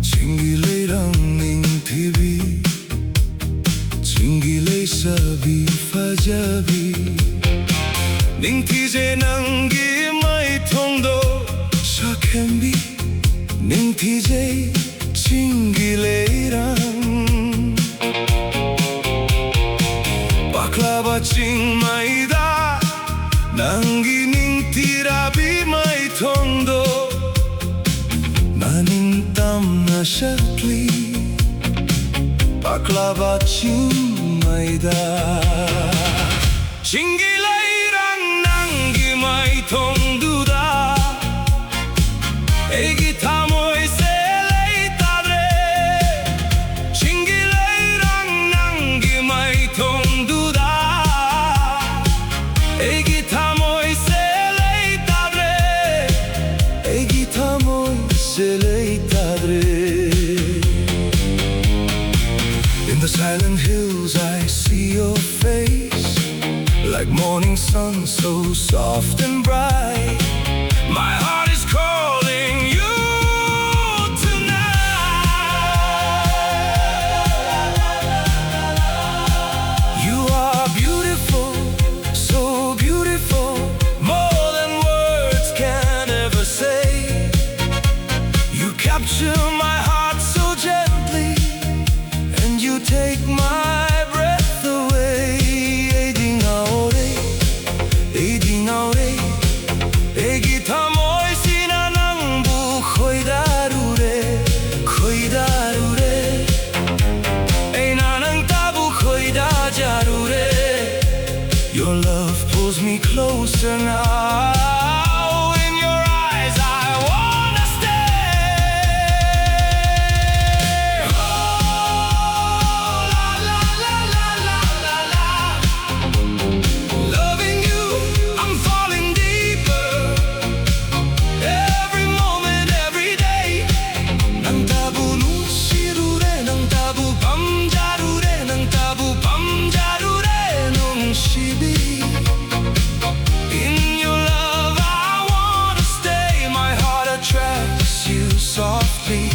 Chinggi Leirang ning thibi Chinggi Leisabi fajabi ning thije nangi mai thongdo shakembi ning thije Chinggi Leirang baklava ching maida nangi ning tirabi mai thongdo naning tamna shakli baklava ching maida Chinggi Leirang nangi mai thongduda egi thamoi se leitare Chinggi Leirang nangi mai thongduda egi thamoi se leitare egi thamoi se leitare In the silent hills I see your face like morning sun so soft and bright My heart is calling you tonight You are beautiful, so beautiful More than words can ever say You capture my heart so gently And you take my breath away Egi thamoi sina nangbu khoidarure Ei na nang tabu khoida jarure Your love pulls me closer now In your eyes I wanna stay Oh la la la la la la la Loving you I'm falling deeper Every moment, every day Nang tabu nungshirure Nang tabu pamjarure Nang tabu pamjarure NUngshi Bee In your love I wanna stay My heart attracts you softly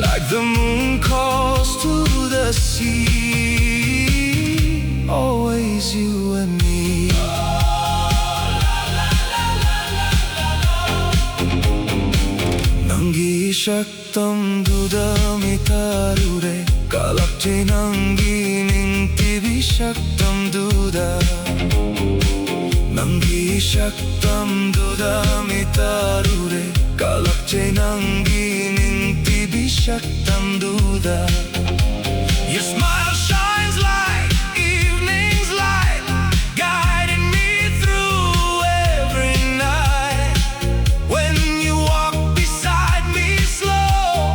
Like the moon calls to the sea Always you and me Nangi shaktam dudami tarure Kalakche nangi ning tibi shaktam duda Nangi shaktam dudami tarure Kalakche nangi ning tibi shaktam duda Your smile shines like evening's light Guiding me through every night When you walk beside me slow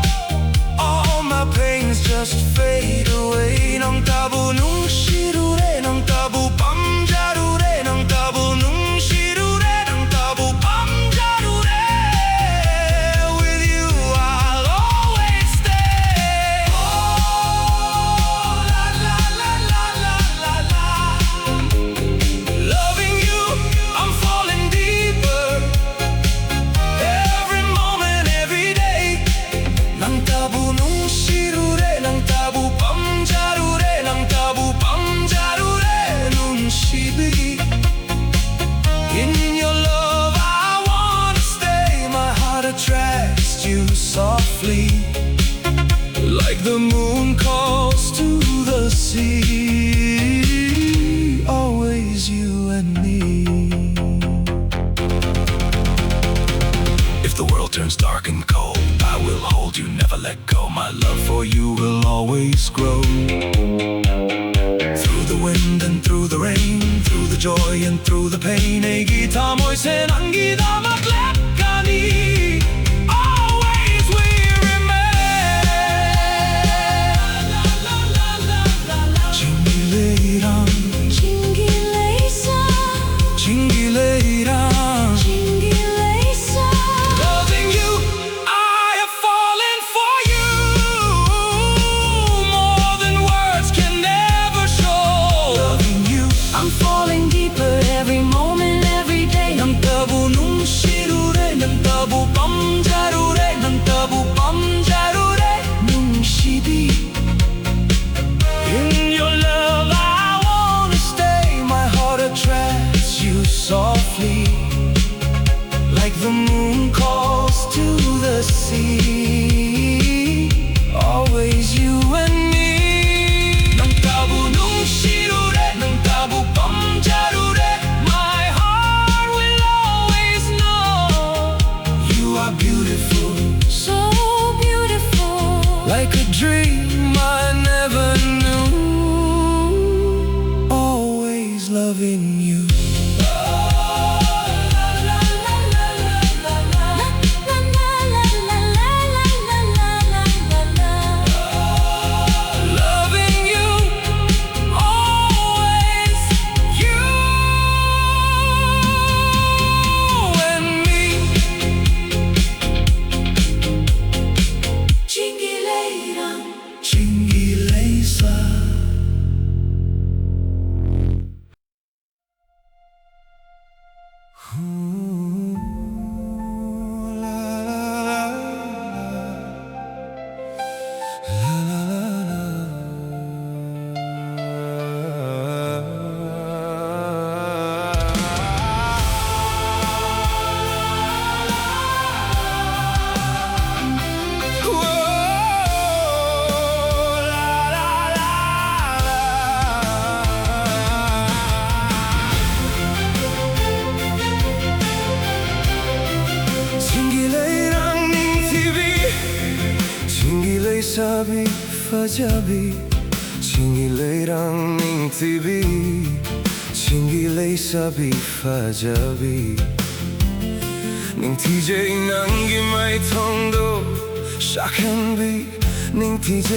All my pains just fade away Nang tabu nungshirure Nang tabu pamjarure Nang tabu nungshirure Nang tabu pamjarure With you I'll always stay Oh la la la la la la la Loving you I'm falling deeper Every moment, every day Nang tabu nungshirure Nang tabu pamjarure Nang tabu pamjarure let go. My love for you will always grow. Through the wind and through the rain, through the joy and through the pain, 내 기타 모이세 남기다 막랩가니 always we remain. Chinggi Leirang, Chinggi Leirang, Chinggi Leirang, Chinggi Leirang. loving you, I have fallen for you more than words can ever show. Loving you, I'm falling deeper every moment, every day. 난 따부 눈시루래, 난 따부 밤자루래, 난 따부 밤자루래. NUngshi Bee. In your love I wanna stay. My heart attracts you softly, like the moon calls to the sea. Always you and me. 난 따부 눈시루래, 난 따부 밤자루래. My heart will always know you are beautiful, So beautiful. like a dream I never knew. Always loving you. Loving you, always you and me. Chinggi Leirang. Chinggi Leirang. Chinggi Leirang ning TV, Chinggi Leirang fajabi, Chinggi Leirang ning TV, Chinggi Leirang fajabi. ning TJ nangi mai thongdo shakhanbi, ning TJ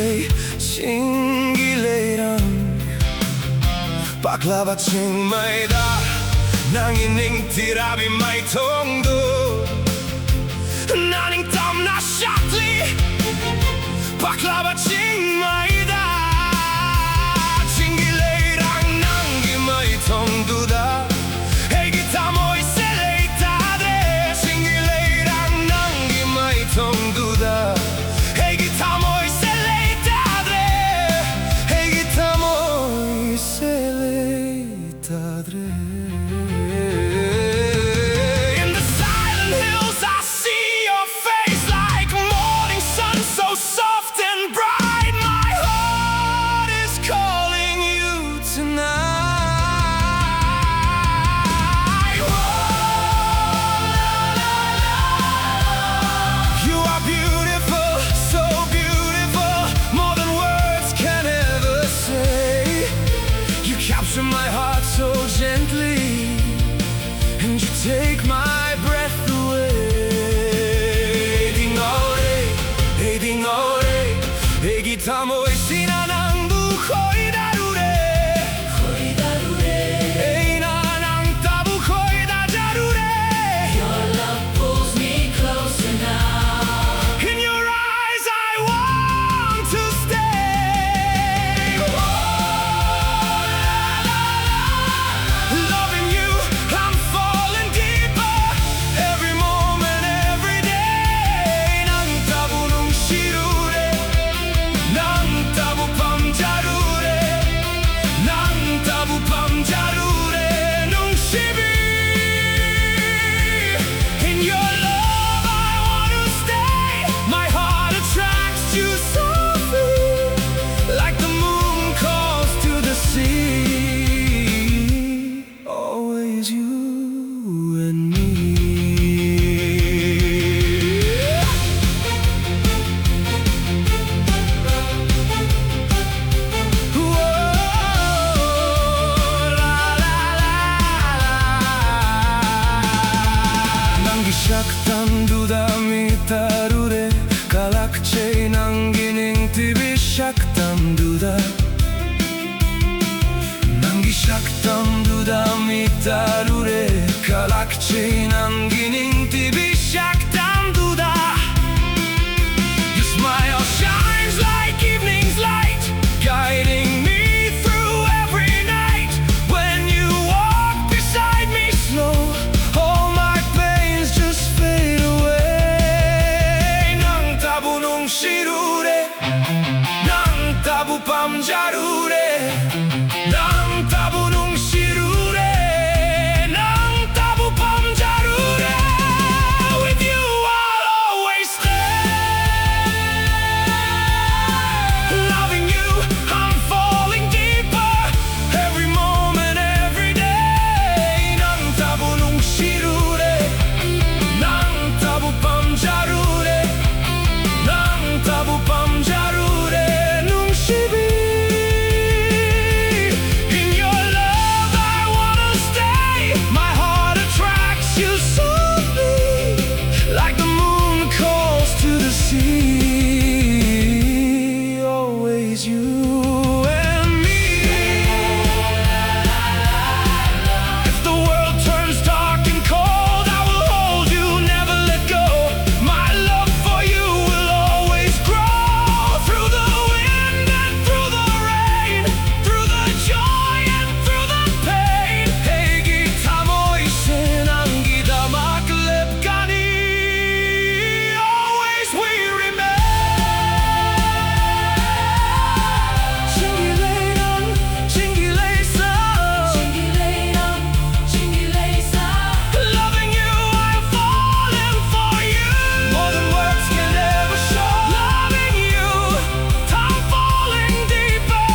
Chinggi Leirang baklava ching mai da, nangi ning tirabi mai thongdo. 나닝 땀나 샷리 바클라바 칭마이다. 칭기 레이랑 낭기 마이 통두다. 해기타 모이 셀레이타데. 칭기 레이랑 낭기 마이 통두다. 해기타 모이 셀레이타데. 해기타 모이 셀레이타데. In the silent hills I see your face like morning sun, so soft and bright. My 다루래 가락지 남기는 TV 시작담두다 Your smile shines like evening's light Guiding me through every night When you walk beside me slow All my pains just fade away 난 따부 농시루래 난 따부 밤자루래 난 따부 농시루래 난 따부 밤자루래 With you I'll always stay Loving you I'm falling deeper Every moment every day 난 따부 농시루래 난 따부 밤자루래 난 따부 밤자루래 NUngshi Bee In your love I wanna stay My heart attracts you softly Like the moon calls to the sea Always you and me If the world turns dark and cold I will hold you, never let go My love for you will always grow Through the wind and through the rain Through the joy and through the pain 해기타 모이신 안기다 막lep가니 Always we remain Chinggi Leirang, Chinggi Leirang Chinggi Leirang, Chinggi Leirang Loving you, I'm falling for you More than words can ever show Loving you, I'm falling deeper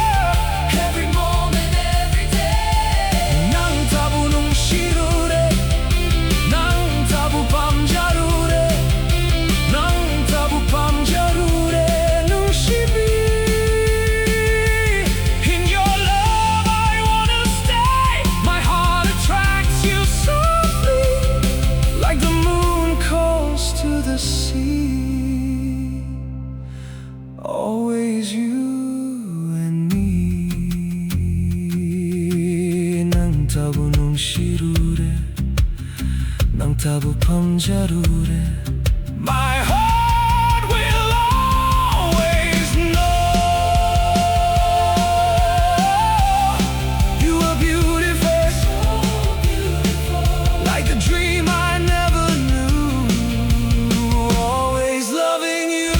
Every moment, every day 난 따부 농시루래 난 따부 밤자루래 난 따부 밤자루래 NUngshi Bee In your love I wanna stay My heart attracts you softly Like the moon calls to the sea Always you and me 난 따부 농시루래 난 따부 밤자루래 My heart will always know You are beautiful Like a dream I never knew Always loving you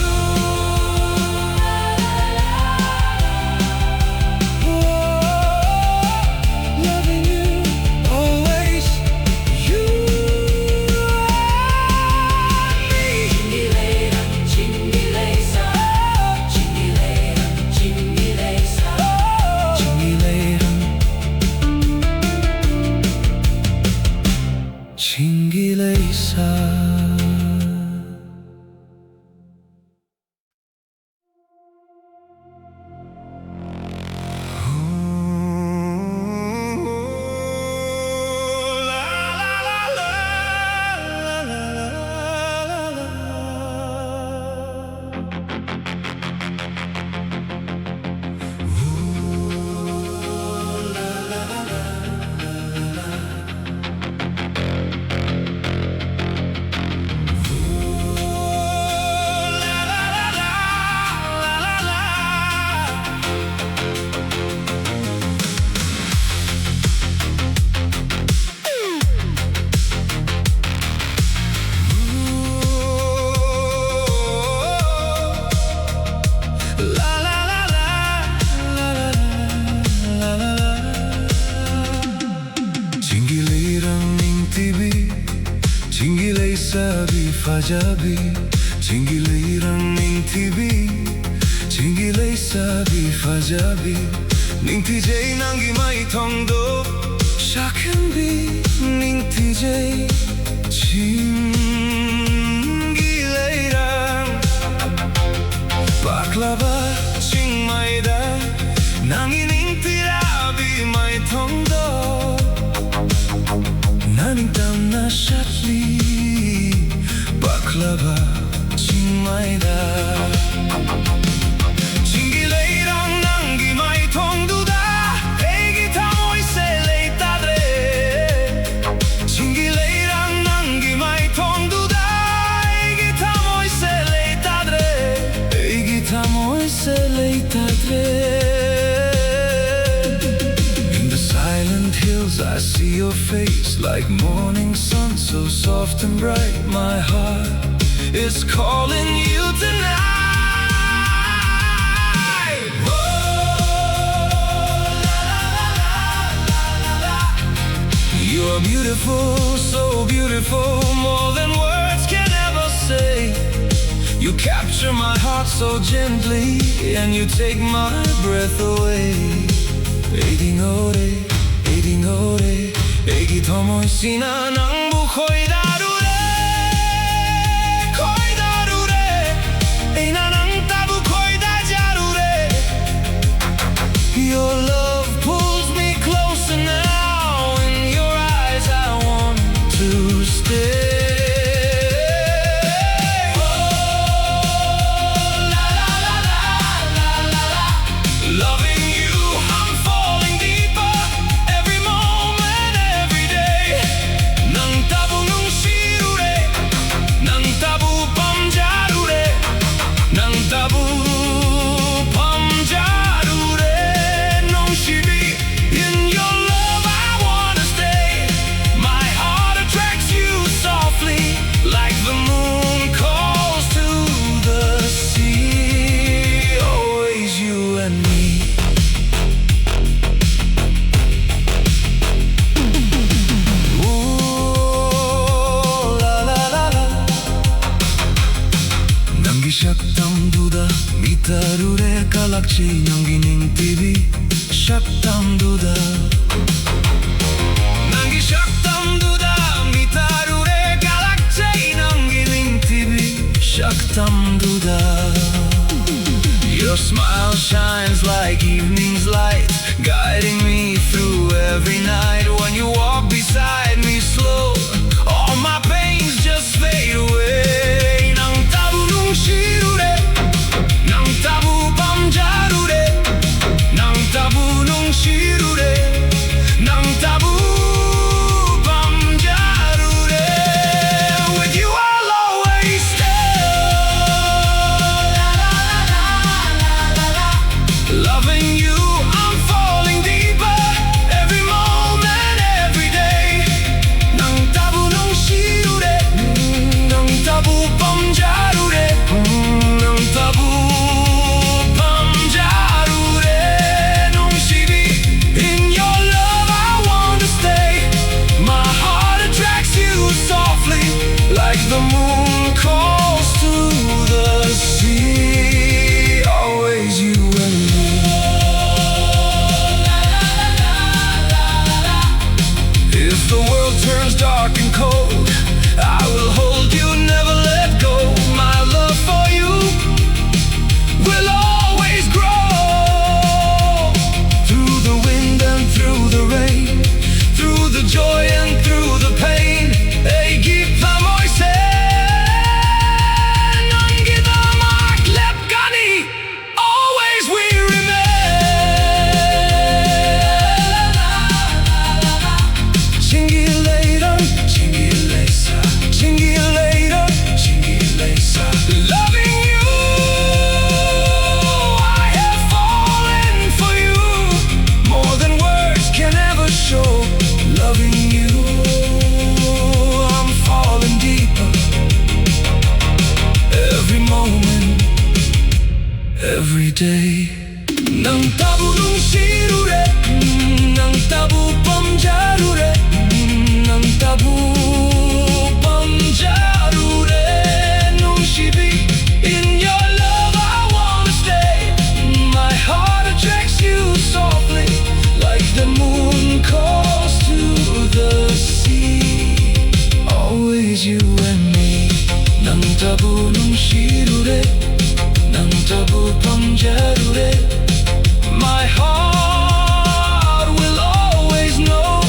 Loving you Always you and me Chinggi Leirang, Chinggi Leirang Chinggi Leirang, Chinggi Leirang Chinggi Leirang Chinggi Leirang Chinggi Leirang ning TV Chinggi Leirang fajabi Chinggi Leirang ning TV Chinggi Leirang fajabi ning TJ nangi mai thongdo shakenbi ning TJ Chinggi Leirang baklava chingmaida nangi ning tirabi mai thongdo 나는 땀나 샷리 바클라바 칭마이다 칭기 레이랑 난기 마이 통두다 애기 타모이 셀레이따드레 see your face like morning sun, so soft and bright. My heart is calling you tonight. Oh, la, la, la, la, la, la. You are beautiful, so beautiful, more than words can ever say. You capture my heart so gently, and you take my breath away. Aiding ore, Egi tomoy sina nang bukoy darure, koy darure, ina nang tabu koy da jarure. Your love pulls me closer now, in your eyes I want to stay. Shaktamduda mitarure kalakchi nangining TV Shaktamduda Nangi Shaktamduda mitarure kalakchi nangining TV Shaktamduda. Your smile shines like evening's light, guiding me through every night. When you walk beside me slow, all my pains just fade away. Nang tabu pamjarure, nang tabu nung shirure, nang tabu pamjarure. With you I'll always stay. La, la, la, la, la, la. Loving you, I'm falling deeper, every moment, every day. Nang tabu nung shirure, nang tabu pamjarure, nang tabu. Like the moon calls to the sea, always you and me. If the world turns dark and cold, I will hold you, never let go. My love for you will always grow. Through the wind and through the rain, through the joy and through the pain. Hey, keep every day. Nang tabu nung shirure, nang tabu pamjarure, nang tabu pamjarure. NUngshi Bee, in your love I wanna stay. My heart attracts you softly, like the moon calls to the sea. Always you and me. Nang tabu nung shirure, nang tabu pamjarure. My heart will always know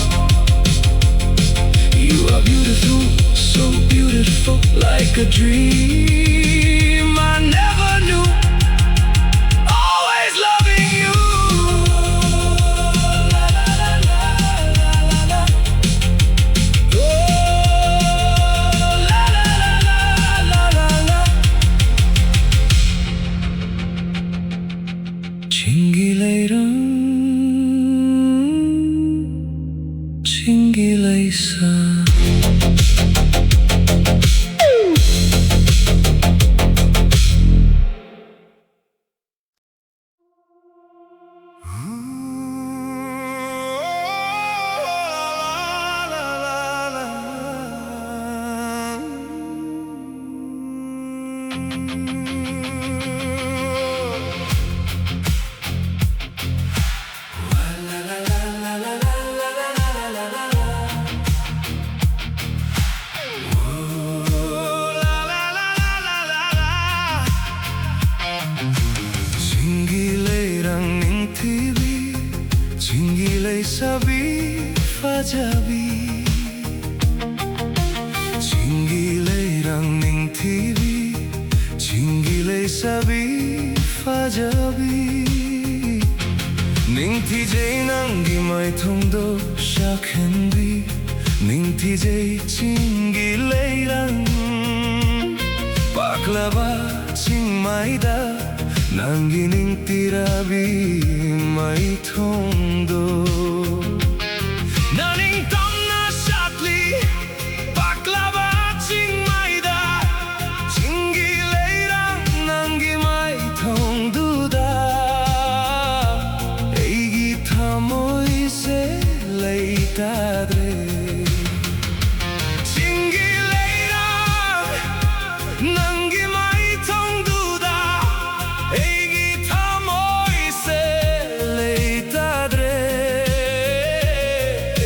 you are beautiful, so beautiful, like a dream I never knew. Always loving you. La, la, la, la, la, la. Oh, la, la, la, la, la, la. Chinggi Leirang, bisa. Chinggi Leirang ning TV, Chinggi Leirang fajabi. Chinggi Leirang ning TV, Chinggi Leirang fajabi. Ning TJ nangi mai thongdo shakhenbi, ning TJ Chinggi Leirang baklava chingmaida. Nangining tirabi mai thongdo naning tamna shakli baklava chingmaida Chinggi Leirang nangi mai thongduda eigi thamoi se leitadre Chinggi Leirang nangi mai thongduda eigi thamoi se leitadre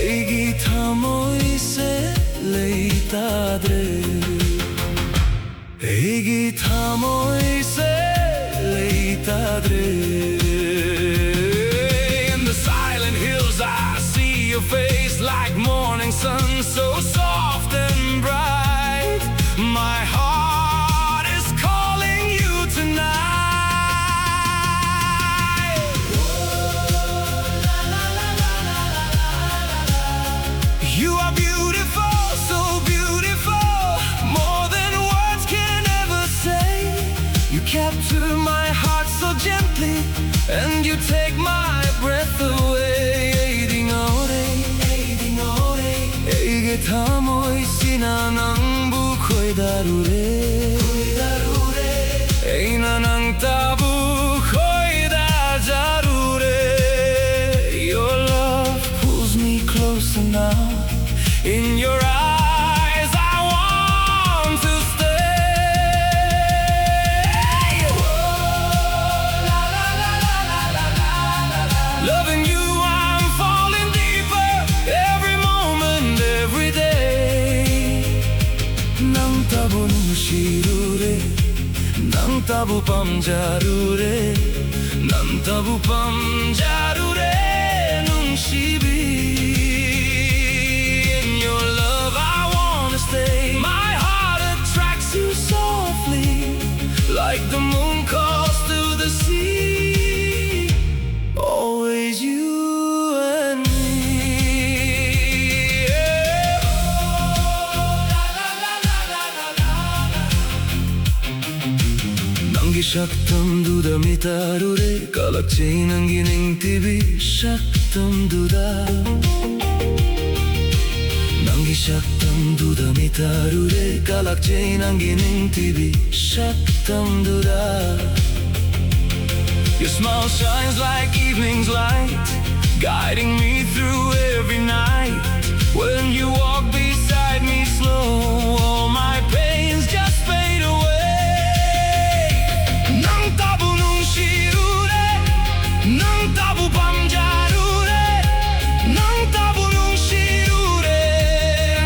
eigi thamoi se leitadre eigi thamoi se leitadre. In the silent hills I see your face like morning sun, so soft and bright. My heart is calling you tonight. You are beautiful, so beautiful, more than words can ever say. You capture my heart so gently, and you take my breath away. Aiding ore, eige thamoi sina nangbu khoidarure, eina nang tabu khoida jarure. Your love pulls me closer now. In your eyes I want to stay. Loving you I'm falling deeper, every moment, every day. Nang tabu nungshirure, nang tabu pamjarure, nang tabu pamjarure nungshi Bee. In your love I wanna stay. My heart attracts you softly, like the moon calls to the sea. Always you and me. Nangi shaktam duda mitarure, kalakchei nangi ning TV shaktam duda. Nangi shaktam duda mitarure, kalakchei nangi ning TV shaktam duda. Your smile shines like evening's light, guiding me through every night. When you walk beside me slow, all my pains just fade away. Nang tabu nungshirure, nang tabu pamjarure, nang tabu nungshirure,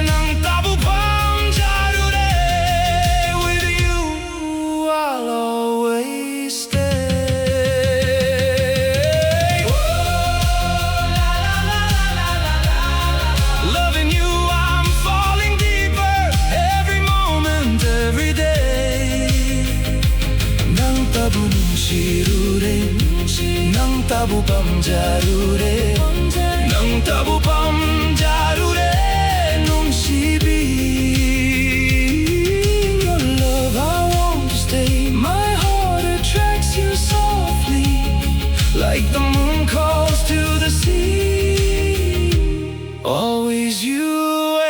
nang tabu pamjarure. With you I'll always stay. Loving you I'm falling deeper, every moment, every day. Nang tabu nungshirure, nang tabu pamjarure, nang tabu pamjarure nungshi Bee. Your love I want to stay. My heart attracts you softly, like the moon calls to the sea. Always you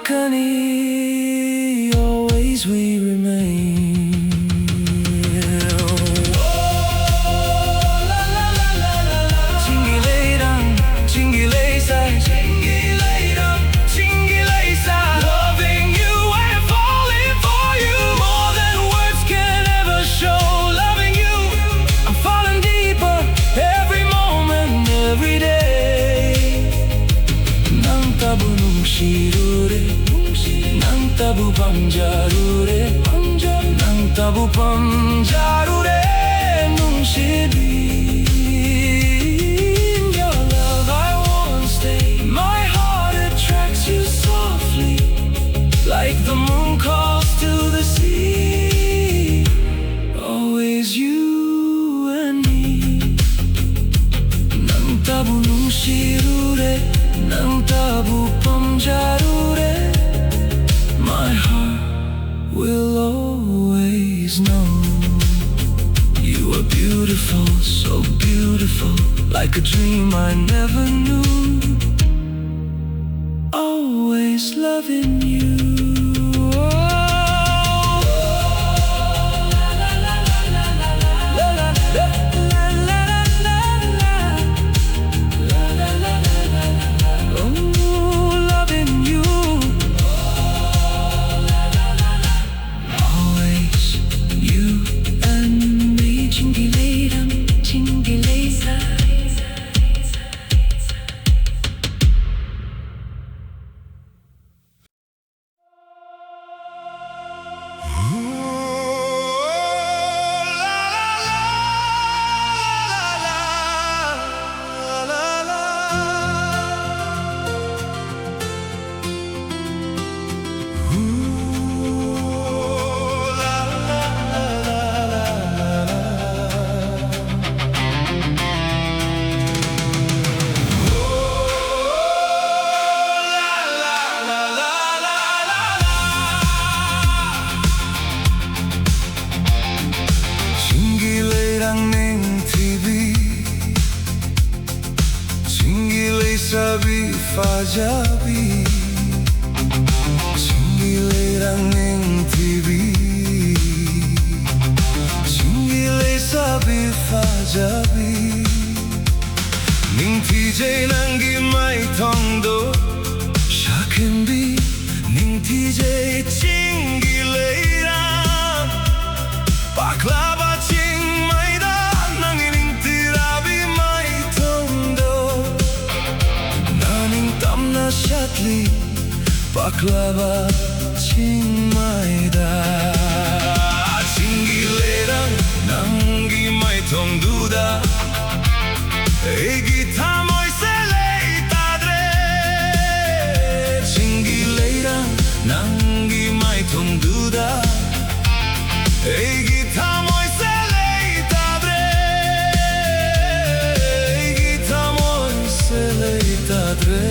Kani, always we remain. Chinggi Leirang, Chinggi Leirang, Chinggi Leirang, Chinggi Leirang. Loving you and falling for you, more than words can ever show. Loving you, I'm falling deeper every moment, every day. Nang tabu nungshirure, nang tabu pamjarure, nang tabu pamjarure, NUngshi Bee. In your love I won't stay. My heart attracts you softly, like the moon calls to the sea. Always you and me. Nang tabu nungshirure, nang tabu pamjarure. My heart will always know you are beautiful, so beautiful, like a dream I never knew. Always loving you. Fajabi, Chinggi Leirang ning TV, Chinggi Leirang Fajabi, ning TJ nangi mai thongdo, Shakenbi, ning TJ Chinggi Leirang, Baklava ching mai da, nangi ning tirabi mai thongdo. Shatli baklava chingmaida. Chinggi Leirang nangi mai thongduda, egi thamoi se leitadre. Chinggi Leirang nangi mai thongduda, egi thamoi se leitadre. Egi thamoi se leitadre.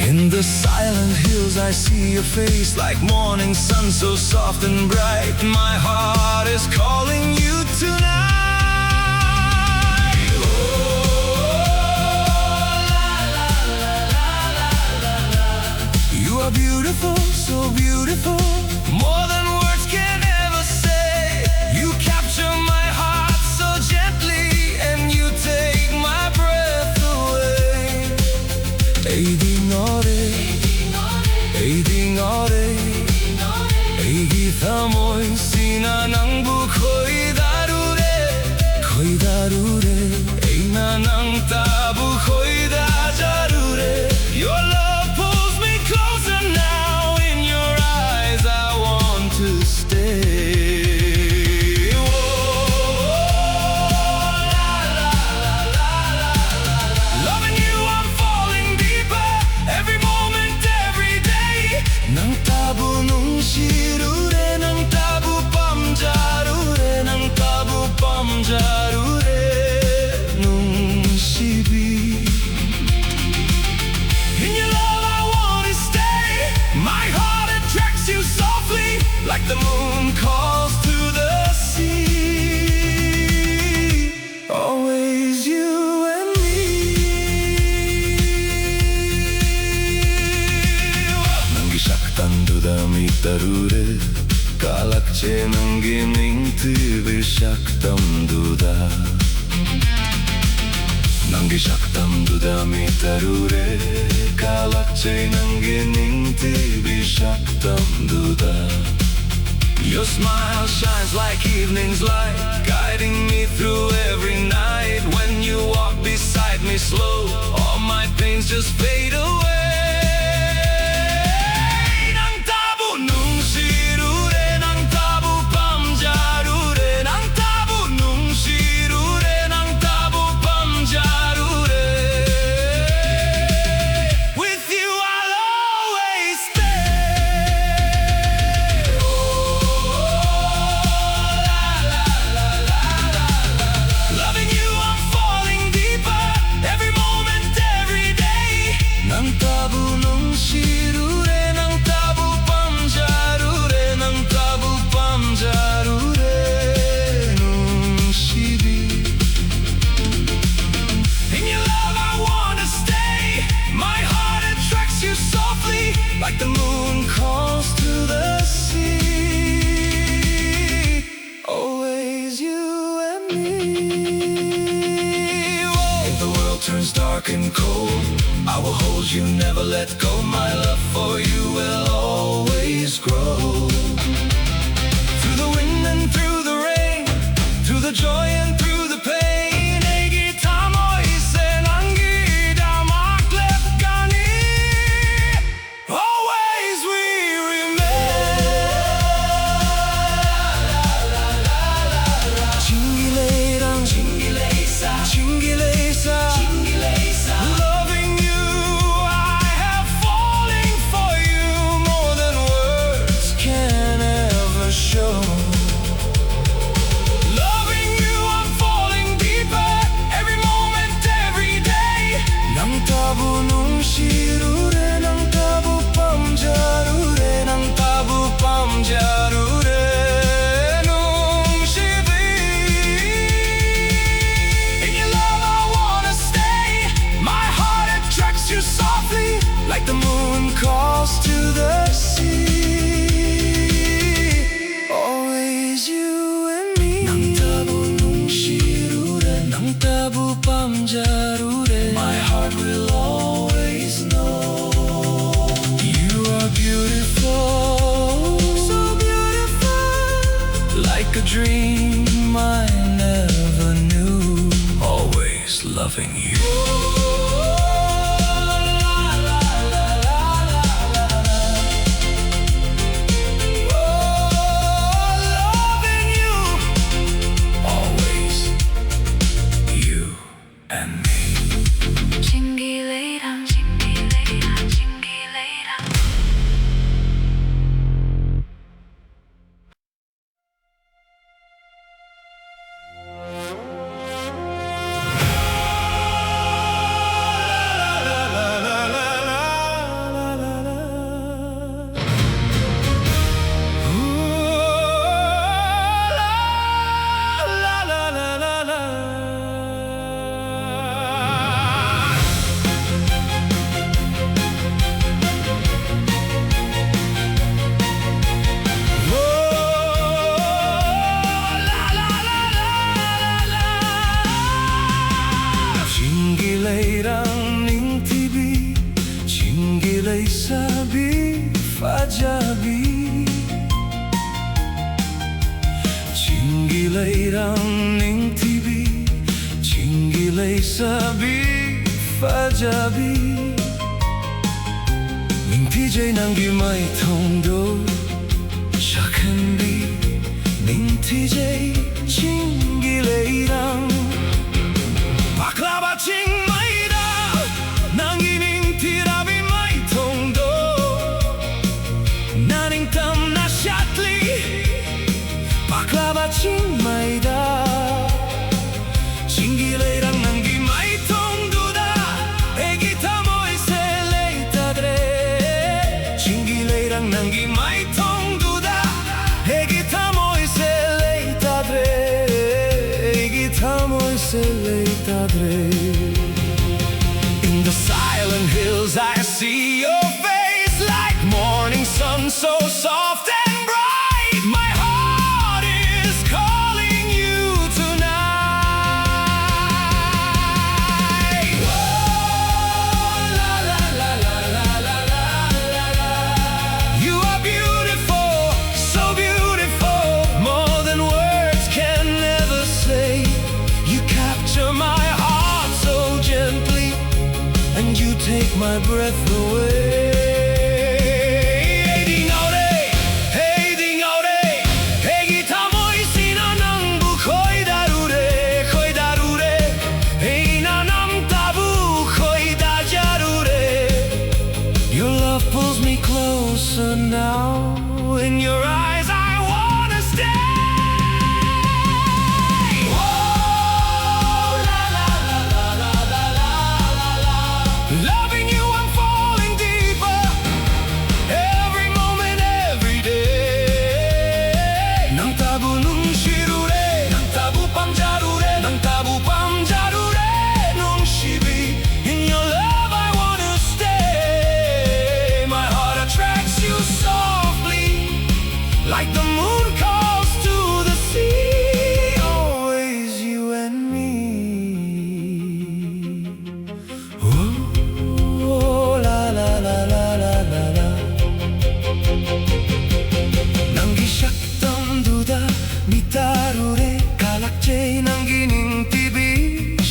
In the silent hills I see your face, like morning sun so soft and bright. My heart is calling you tonight. Oh, la, la, la, la, la, la. You are beautiful, so beautiful, more than words can ever say. You capture my heart so gently, and you take my breath away. Aiding ore, aigi thamoi sina nangbu khoi darure, eina nang tabu khoi da jarure. Your love pulls me closer now. In your eyes I want to mi tarure Kalakche nangi mingti shaktam duda Nangi shaktam duda mi tarure Kalakche nangi mingti shaktam duda Your smile shines like evening's light Guiding me through every night When you walk beside me slow All my pains just fade away Like the moon calls to the sea Always you and me Whoa. If the world turns dark and cold I will hold you, never let go My love for you will always grow Through the wind and through the rain Through the joy and through the pain Like the moon calls to the sea Always you and me Nangtabu pamjarure My heart will always know You are beautiful So beautiful Like a dream I never knew Always loving you Chinggi Leirang, Chinggi Leirang, Chinggi Leirang. Chinggi Leirang fajabi Chinggi Leirang ning tibi Chinggi Leirang fajabi Ning tij nangi mai thong do shakhanbi Ning tij Chinggi Leirang baklava ching mai da nangi ning tirabi mai thong do naning tam na shatli baklava ching mai da Chinggi Leirang nangi mai thong do da egi tamoi se leitadre Chinggi Leirang nangi mai thong do da egi tamoi se leitadre egi tamoi se leitadre In the silent hills I see your face like morning sun so soft my breath away. Now in your eyes I wanna stay. Whoa, la la la la la la la la. Loving you I'm falling deeper. Every moment, every day. Nang tabu nungshi Bee, nang tabu pamjarure, nang tabu pamjarure, Nungshi Bee. In your love I wanna stay. My heart attracts you softly, like the moon calls to the sea. Always you and me. Oh, la la la la la la la. Nangi shaktam duda mitarure kalakje nangi ning tibi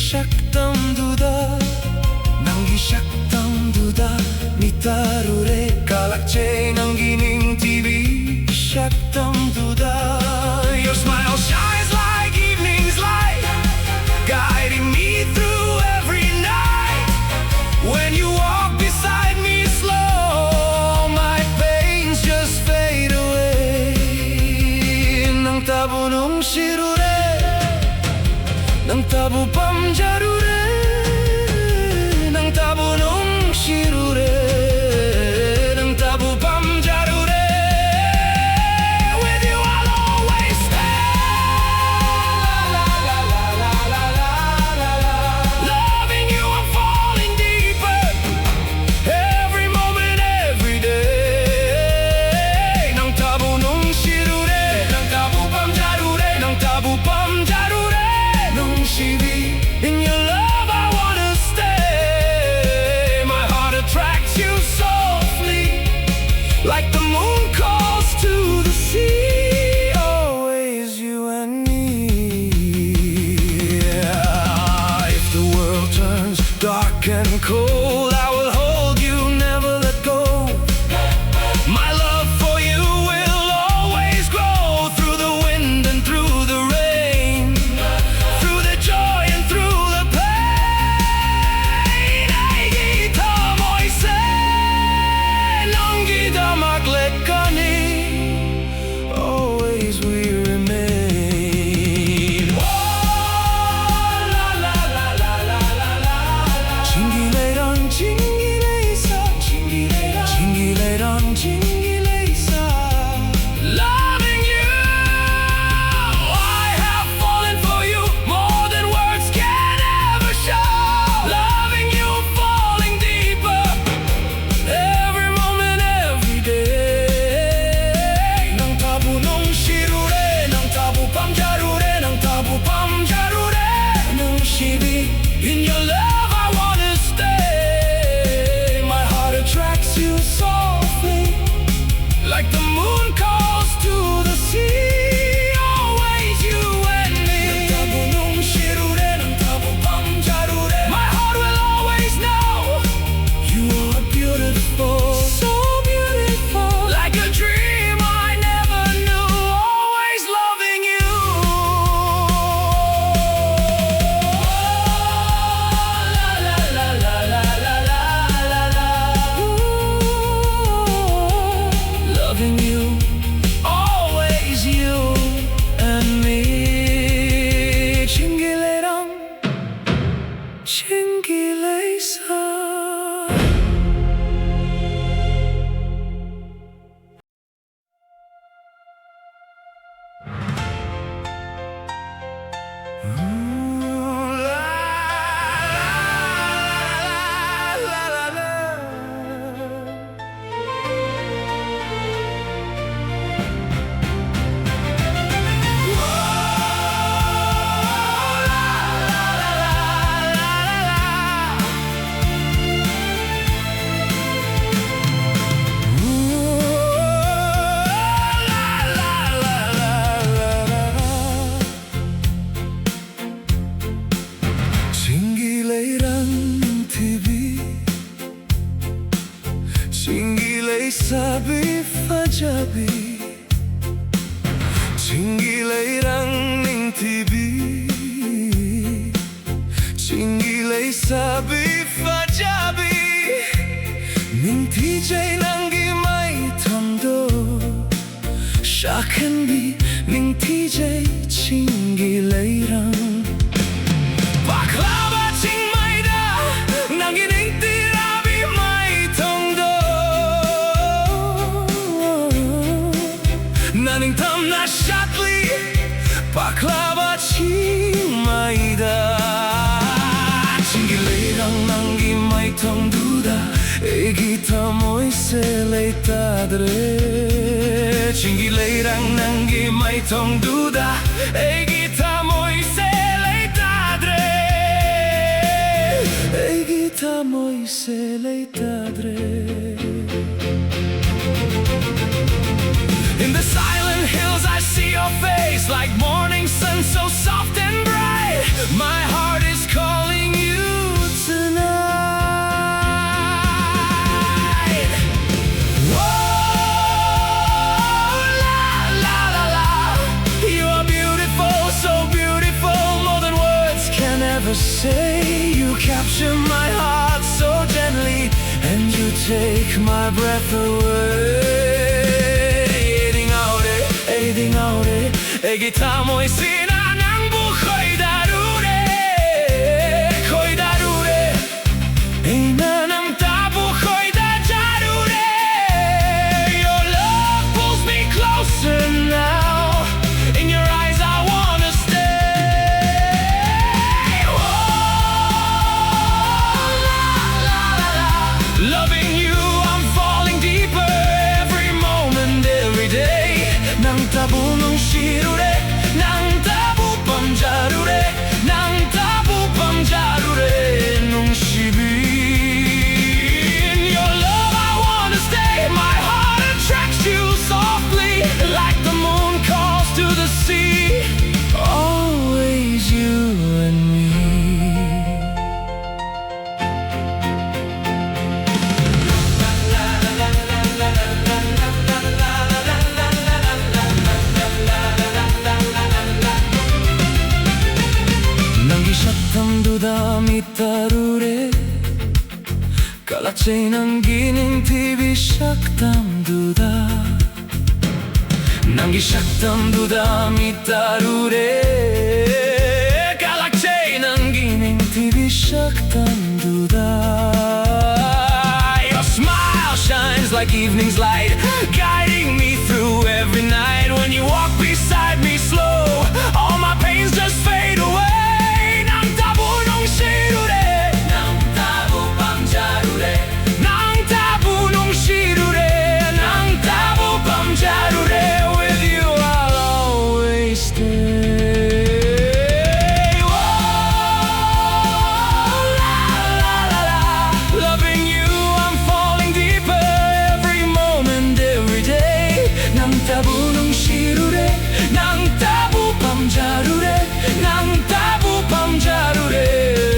shaktam duda. Nangi shaktam duda mitarure kalakje nangi ning tibi shaktam duda. Your smile shines like evening's light, guiding me through every night. When you walk beside me slow, my pains just fade away. Nang tabu nungshi Bee, nang tabu pamjarure, nang tabu nungshi Bee, nang tabu pam Chinggi Leirang ning TV Chinggi Fajabi ning TJ nangi mai thando Shakan bi ning TJ Chinggi Leirang Baklava ching mai da nangi ning tirabi mai thando Naning tam na shatli Baklava ching mai da Chinggi Leirang nangi mai thong da Egi tamoy se leitadre Chinggi Leirang nangi mai thong da Egi tamoy se leitadre Egi tamoy se leitadre In the silent hills I see your face Like morning sun so soft and bright My heart is calling you tonight Whoa, la la la la You are beautiful, so beautiful More than words can ever say You capture my heart so gently And you take my breath away Aiding out it, egi tamoy sina nang bu khoi darure, khoi darure. Ei na nam ta bu khoi da jarure. Your love pulls me closer now. In your eyes I wanna stay. Whoa, la la la la. Loving you, I'm falling deeper every moment, every day. Nang tabu NUngshi Bee, nang tabu pamjarure, nang tabu pamjarure, NUngshi Bee. In your love I wanna stay. My heart attracts you softly, like the moon calls to the sea. Always you and me. Shaktam duda mitarure Kalachay nangi ning TV shaktam duda Nangi shaktam duda mitarure Kalachay nangi ning TV shaktam duda Your smile shines like evening's light Guiding me through every night When you walk beside me slow All my pains just fade away With you I'll always stay. Whoa, la la la la. Loving you, I'm falling deeper every moment, every day. Nang tabu NUngshi Bee, nang tabu pamjarure, nang tabu pamjarure,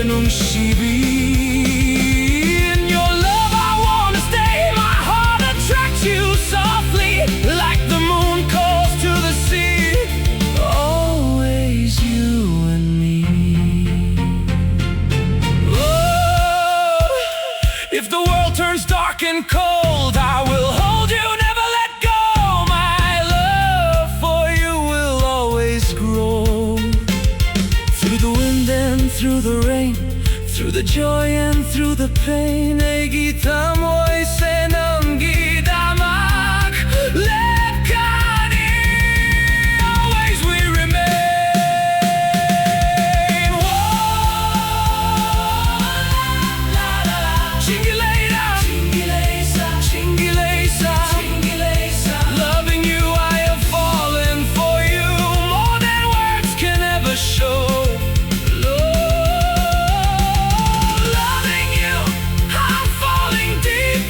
NUngshi Bee. In your love I wanna stay. My heart attracts you softly, like the moon calls to the sea. Always you and me. Oh, if the world turns dark and cold, I will hold you, never let go. My love for you will always grow. Through the wind and through the rain, through the joy and through the pain. Egi tamoy se nangi damak lepkani. Always we remain. Whoa, la la la. Chinggi Leirang, Chinggi Leirang, Chinggi Leirang, Chinggi Leirang. Loving you, I have fallen for you more than words can ever show. Loving you, I'm falling deep.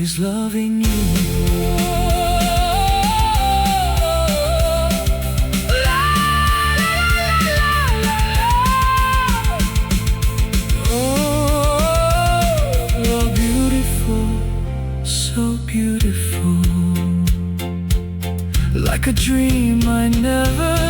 always loving you. Oh, beautiful, so beautiful, like a dream I never